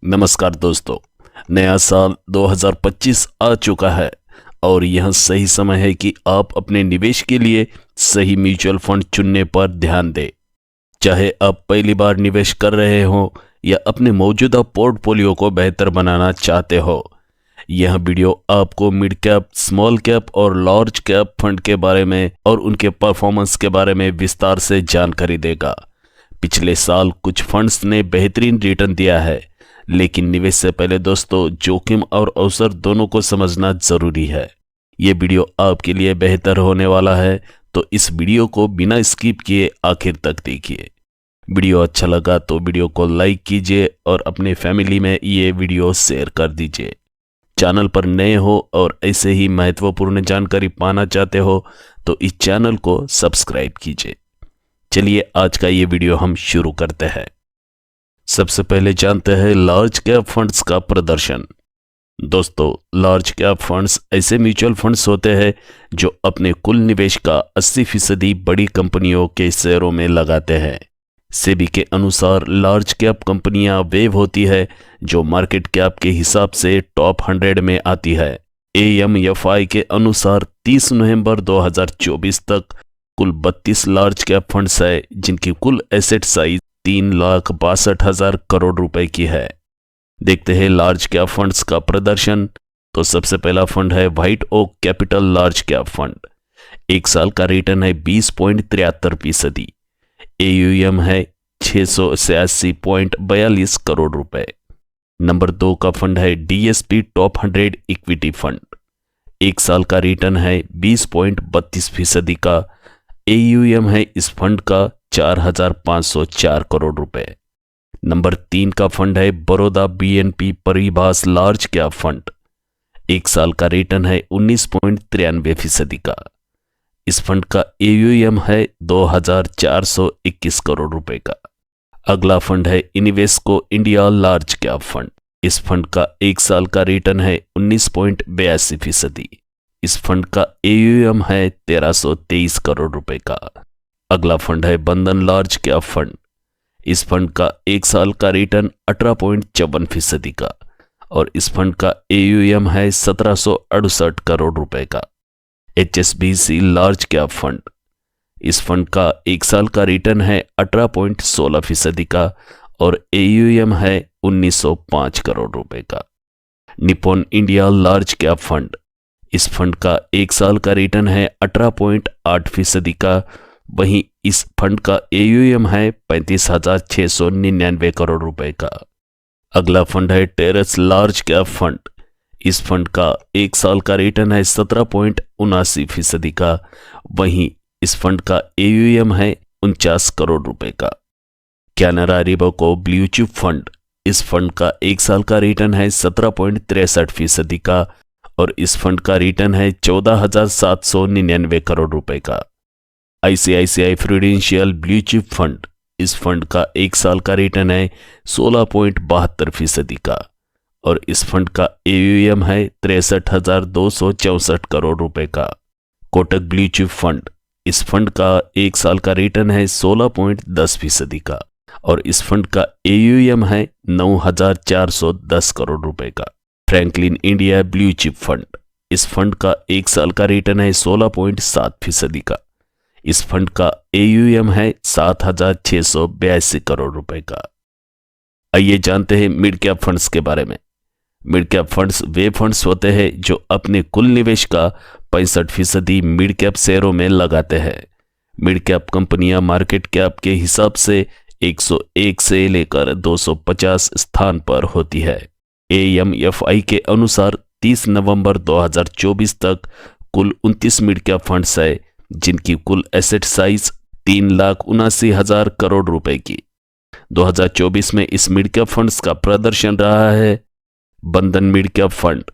नमस्कार दोस्तों, नया साल 2025 आ चुका है और यह सही समय है कि आप अपने निवेश के लिए सही म्यूचुअल फंड चुनने पर ध्यान दें। चाहे आप पहली बार निवेश कर रहे हो या अपने मौजूदा पोर्टफोलियो को बेहतर बनाना चाहते हो, यह वीडियो आपको मिड कैप, स्मॉल कैप और लार्ज कैप फंड के बारे में और उनके परफॉर्मेंस के बारे में विस्तार से जानकारी देगा। पिछले साल कुछ फंड्स ने बेहतरीन रिटर्न दिया है, लेकिन निवेश से पहले दोस्तों जोखिम और अवसर दोनों को समझना जरूरी है। ये वीडियो आपके लिए बेहतर होने वाला है, तो इस वीडियो को बिना स्किप किए आखिर तक देखिए। वीडियो अच्छा लगा तो वीडियो को लाइक कीजिए और अपने फैमिली में ये वीडियो शेयर कर दीजिए। चैनल पर नए हो और ऐसे ही महत्वपूर्ण जानकारी पाना चाहते हो तो इस चैनल को सब्सक्राइब कीजिए। चलिए आज का ये वीडियो हम शुरू करते हैं। सबसे पहले जानते हैं लार्ज कैप फंड्स का प्रदर्शन। दोस्तों, लार्ज कैप फंड्स ऐसे म्यूचुअल फंड्स होते हैं जो अपने कुल निवेश का 80% बड़ी कंपनियों के शेयरों में लगाते हैं। सेबी के अनुसार लार्ज कैप कंपनियां वे होती है जो मार्केट कैप के हिसाब से टॉप 100 में आती है। AMFI के अनुसार 30 नवंबर 2024 तक कुल 32 लार्ज कैप फंड्स है जिनकी कुल एसेट साइज 3,62,000 करोड़ रुपए की है। देखते हैं लार्ज कैप फंड्स का प्रदर्शन। तो सबसे पहला फंड है White Oak Capital large cap fund. एक साल का रिटर्न है 20.73%। AUM है 686.42 करोड़ रुपए। नंबर 2 का फंड है DSP टॉप 100 इक्विटी फंड। एक साल का रिटर्न है 20.32% का। AUM है इस फंड का 4,504 करोड़ रुपए। नंबर 3 का फंड है Baroda BNP Paribas large cap fund. एक साल का रिटर्न है 19.93% का। इस फंड का AUM है 2,421 करोड़ रुपए का। अगला फंड है Invesco India large cap fund. इस फंड का एक साल का रिटर्न है 19.82%। इस फंड का AUM है 1,323 करोड़ रुपए का। अगला फंड है बंधन लार्ज कैप फंड। इस फंड का एक साल का रिटर्न 18.54% का और इस फंड का AUM है 1,768 करोड़ रुपए का। HSBC large cap fund. इस फंड का एक साल का रिटर्न है 18.16% का और AUM है 1,905 करोड़ रुपए का। Nippon India large cap fund. इस फंड का एक साल का रिटर्न है 18.8% का। वहीं इस फंड का AUM है 35,699 करोड़ रुपए का। अगला फंड है टेरेस लार्ज कैप फंड। इस फंड का एक साल का रिटर्न है 17.79% का। वहीं इस फंड का AUM है 49 करोड़ रुपए का। Canara Robeco blue chip fund. इस फंड का एक साल का रिटर्न है 17.63% का और इस फंड का रिटर्न है 14,799 करोड़ रुपए का। ICICI prudential blue chip fund. इस फंड का एक साल का रिटर्न है 16.72% का और इस फंड का AUM है 63,264 करोड़ रुपए का। Kotak blue chip fund. इस फंड का एक साल का रिटर्न है 16.10% का और इस फंड का AUM है 9,410 करोड़ रुपए का। Franklin India blue chip fund. इस फंड का एक साल का रिटर्न है 16.7% का। इस फंड का AUM है 7,682 करोड़ रुपए का। आइए जानते हैं मिड कैप फंड्स के बारे में। मिड कैप फंड्स वे फंड्स होते हैं जो अपने कुल निवेश का 65% मिड कैप शेयरों में लगाते हैं। मिड कैप कंपनियां मार्केट कैप के हिसाब से 101 से लेकर 250 स्थान पर होती है। AMFI के अनुसार 30 नवंबर 2024 तक कुल 29 मिड कैप फंड्स है जिनकी कुल एसेट साइज 3,79,000 करोड़ रुपए की। 2024 में इस मिड कैप फंड्स का प्रदर्शन रहा है। बंधन मिड कैप फंड।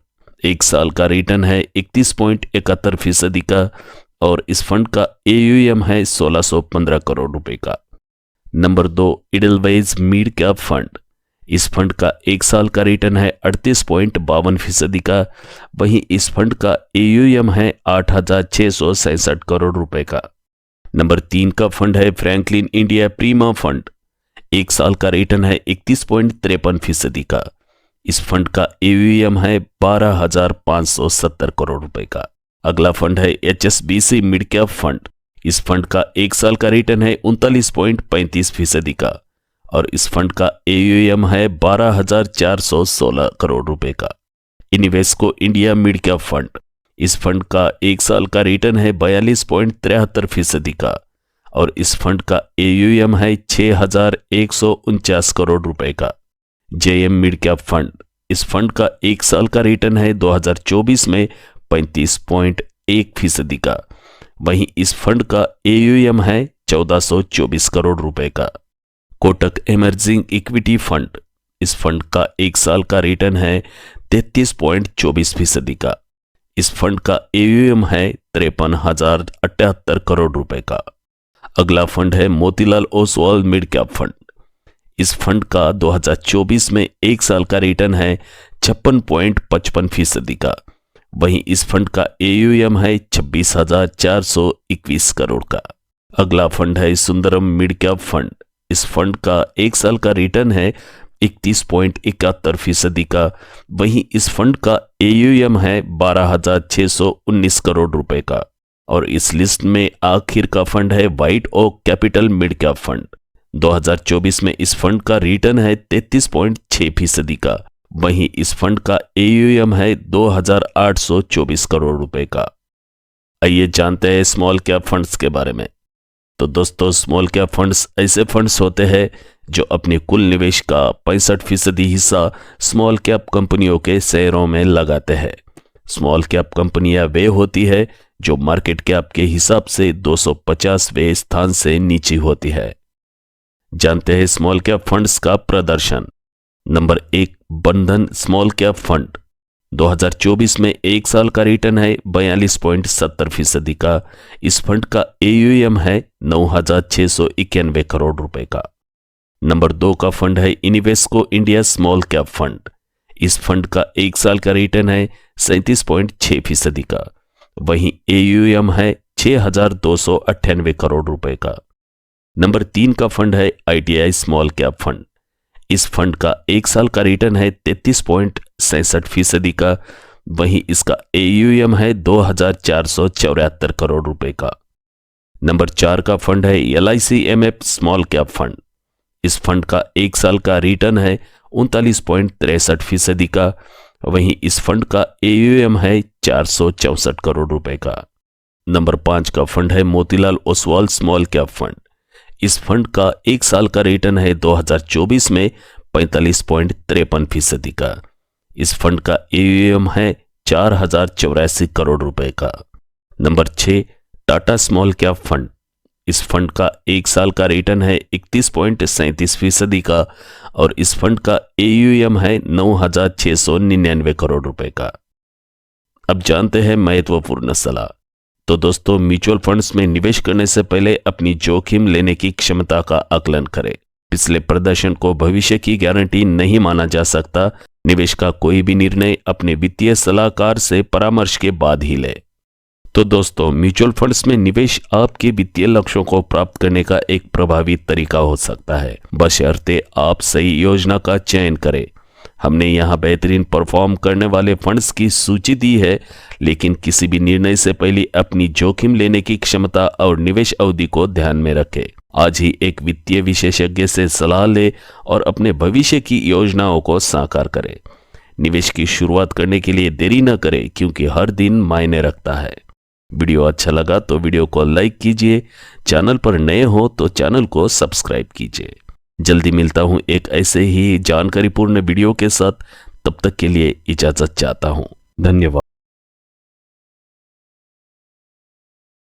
एक साल का रिटर्न है 31.71% का और इस फंड का AUM है 1,615 करोड़ रुपए का। Number 2 Edelweiss mid cap fund. इस फंड का एक साल का रिटर्न है 38.52% का। वहीं इस फंड का AUM है 8,667 करोड़ रुपए का। नंबर 3 का फंड है फ्रैंकलिन इंडिया प्रीमा फंड। एक साल का रिटर्न है 31.53% का इस फंड का AUM है 12,570 करोड़ रुपए का। अगला फंड है HSBC मिड कैप फंड। इस फंड का एक साल का रिटर्न है 39.35% का और इस फंड का AUM है 12,416 करोड़ रुपए का। Invesco India mid cap fund. इस फंड का एक साल का रिटर्न है 42.73% का और इस फंड का AUM है 6,149 करोड़ रुपए का। JM mid cap fund. इस फंड का एक साल का रिटर्न है 2024 में 35.1% का। वहीं इस फंड का AUM है 1424 करोड़ रुपए का। Kotak emerging equity fund. इस फंड का एक साल का रिटर्न है 33.24% का। इस फंड का AUM है 53,078 करोड़ रुपए का। अगला फंड है Motilal Oswal mid cap fund. इस फंड का 2024 में एक साल का रिटर्न है 56.55% का। वहीं इस फंड का AUM है 26,421 करोड़ का। अगला फंड है सुंदरम मिड कैप फंड। इस फंड का एक साल का रिटर्न है 31.71% का। वहीं इस फंड का AUM है 12,619 करोड़ रुपए का और इस लिस्ट में आखिर का फंड है White Oak Capital mid cap fund. 2024 में इस फंड का रिटर्न है 33.6% का। वहीं इस फंड का AUM है 2,824 करोड़ रुपए का। आइए जानते हैं स्मॉल कैप फंड्स के बारे में। तो दोस्तों, स्मॉल कैप फंड्स ऐसे फंड्स होते हैं जो अपने कुल निवेश का 65% हिस्सा स्मॉल कैप कंपनियों के शेयरों में लगाते हैं। स्मॉल कैप कंपनियां वे होती है जो मार्केट कैप के हिसाब से 250वें स्थान से नीचे होती है। जानते हैं स्मॉल कैप फंड्स का प्रदर्शन। नंबर 1, बंधन स्मॉल कैप फंड। 2024 में एक साल का रिटर्न है 42.70% का। इस फंड का AUM है 9,691 करोड़ रुपए का। नंबर 2 का फंड है Invesco India small cap fund. इस फंड का एक साल का रिटर्न है 37.6% का। वहीं AUM है 6,298 करोड़ रुपए का। नंबर 3 का फंड है ITI स्मॉल कैप फंड। इस फंड का एक साल का रिटर्न है 33.67% का। वहीं इसका AUM है 2,474 करोड़ रुपए का। नंबर 4 का फंड है LIC MF small cap fund. इस फंड का एक साल का रिटर्न है 39.63% का। वहीं इस फंड का AUM है 464 करोड़ रुपए का। नंबर 5 का फंड है Motilal Oswal small cap fund. इस फंड का एक साल का रिटर्न है 2024 में 45.53% का। इस फंड का AUM है 4,084 करोड़ रुपए का। Number 6, Tata small cap fund. इस फंड का एक साल का रिटर्न है 31.37% का और इस फंड का AUM है 9,699 करोड़ रुपए का। अब जानते हैं महत्वपूर्ण सलाह। तो दोस्तों, म्यूचुअल फंड्स में निवेश करने से पहले अपनी जोखिम लेने की क्षमता का आकलन करें। पिछले प्रदर्शन को भविष्य की गारंटी नहीं माना जा सकता। निवेश का कोई भी निर्णय अपने वित्तीय सलाहकार से परामर्श के बाद ही ले। तो दोस्तों, म्यूचुअल फंड्स में निवेश आपके वित्तीय लक्ष्यों को प्राप्त करने का एक प्रभावी तरीका हो सकता है, बशर्ते आप सही योजना का चयन करें। हमने यहाँ बेहतरीन परफॉर्म करने वाले फंड्स की सूची दी है, लेकिन किसी भी निर्णय से पहले अपनी जोखिम लेने की क्षमता और निवेश अवधि को ध्यान में रखें। आज ही एक वित्तीय विशेषज्ञ से सलाह ले और अपने भविष्य की योजनाओं को साकार करें। निवेश की शुरुआत करने के लिए देरी न करें, क्योंकि हर दिन मायने रखता है। वीडियो अच्छा लगा तो वीडियो को लाइक कीजिए। चैनल पर नए हो तो चैनल को सब्सक्राइब कीजिए। जल्दी मिलता हूं एक ऐसे ही जानकारीपूर्ण वीडियो के साथ। तब तक के लिए इजाजत चाहता हूं। धन्यवाद।